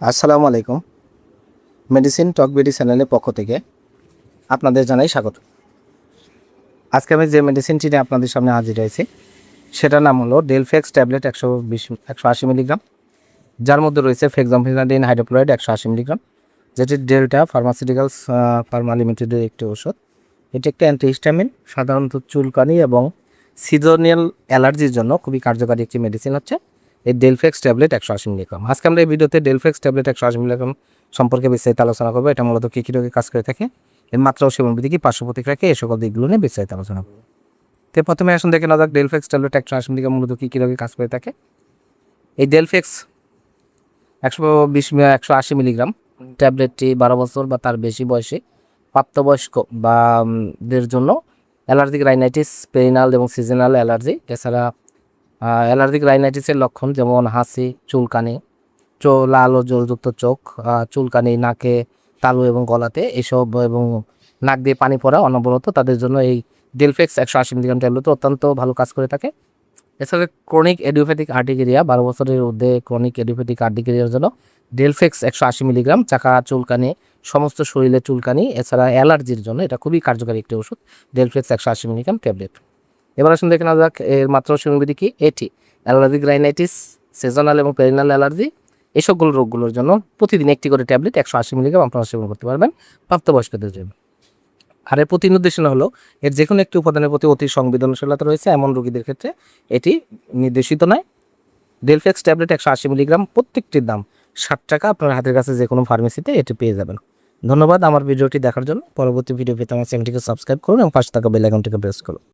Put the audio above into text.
আসসালামু আলাইকুম। মেডিসিন টক বিডি চ্যানেলের পক্ষ থেকে আপনাদের জানাই স্বাগত। আজকে আমি যে মেডিসিনটি নিয়ে আপনাদের সামনে হাজির হয়েছি সেটার নাম হলো ডেলফেক্স ট্যাবলেট 180 মিলিগ্রাম, যার মধ্যে রয়েছে ফেক্সামফেনাডিন হাইড্রোক্লোরাইড 180 মিলিগ্রাম, যেটি ডেল্টা ফার্মাসিউটিক্যালস ফার্মা লিমিটেডের একটি ওষুধ। এটি একটি অ্যান্টিহিস্টামিন, সাধারণত চুলকানি এবং সিজনিয়াল অ্যালার্জির জন্য খুবই কার্যকারী একটি মেডিসিন হচ্ছে এই ডেলফেক্স ট্যাবলেট 180 মিলিগ্রাম। আজকে আমরা এই ভিডিওতে ডেলফেক্স ট্যাবলেট 180 মিলিগ্রাম সম্পর্কে বিস্তারিত আলোচনা করবো। এটা মূলত কী কী রোগে কাজ করে থাকে, এর মাত্রা ও সেবনবিধি কি, পার্শ্ব প্রতিক্রিয়া কি, এই সকল দিকগুলো নিয়ে বিস্তারিত আলোচনা করবো। তো প্রথমে আসুন দেখে নেওয়া যাক ডেলফেক্স ট্যাবলেট 180 মিলিগ্রাম মূলত কী কী রোগে কাজ করে থাকে। এই ডেলফেক্স 180 মিলিগ্রাম ট্যাবলেটটি 12 বছর বা তার বেশি বয়সী প্রাপ্তবয়স্ক বা দের জন্য অ্যালার্জিক রাইনাইটিস, পেরিনাল এবং সিজনাল অ্যালার্জি, এছাড়া অ্যালার্জিক রাইনাইটিসের লক্ষণ যেমন হাসি, চুলকানি, লাল ও জলযুক্ত চোখ, চুলকানি নাকে, তালু এবং গলাতে এসব, এবং নাক দিয়ে পানি পড়া অনবরত, তাদের জন্য এই ডেলফেক্স 180 মিলিগ্রাম ট্যাবলেট অত্যন্ত ভালো কাজ করে থাকে। এছাড়া ক্রনিক এডিওপ্যাথিক আর্টিকেরিয়া, 12 বছরের ঊর্ধ্বে ক্রনিক এডিওপ্যাথিক আর্টিকেরিয়ার জন্য ডেলফেক্স 180 মিলিগ্রাম, চাকা চুলকানি, সমস্ত শরীরে চুলকানি, এছাড়া অ্যালার্জির জন্য এটা খুবই কার্যকারী একটি ওষুধ ডেলফেক্স 180 মিলিগ্রাম ট্যাবলেট। এবার আসুন দেখে নেওয়া যাক এর মাত্রা ও সেবনবিধি কি। এটি অ্যালার্জিক রাইনাইটিস, সিজনাল এবং পেরিনাল অ্যালার্জি এই সকল রোগগুলোর জন্য প্রতিদিন একটি করে ট্যাবলেট 180 মিলিগ্রাম আপনারা সেবন করতে পারবেন প্রাপ্তবয়স্কদের জন্য। আর এর প্রতি নির্দেশনা হলো এর যে কোনো একটি উপাদানের প্রতি অতি সংবেদনশীলতা রয়েছে এমন রোগীদের ক্ষেত্রে এটি নির্দেশিত নয়। ডেলফেক্স ট্যাবলেট 180 মিলিগ্রাম প্রত্যেকটির দাম 60 টাকা। আপনার হাতের কাছে যে কোনো ফার্মেসিতে এটি পেয়ে যাবেন। ধন্যবাদ আমার ভিডিওটি দেখার জন্য। পরবর্তী ভিডিও পেতে আমার চ্যানেলটিকে সাবস্ক্রাইব করুন এবং পাশে থাকা বেল আইকনটিকে প্রেস করুন।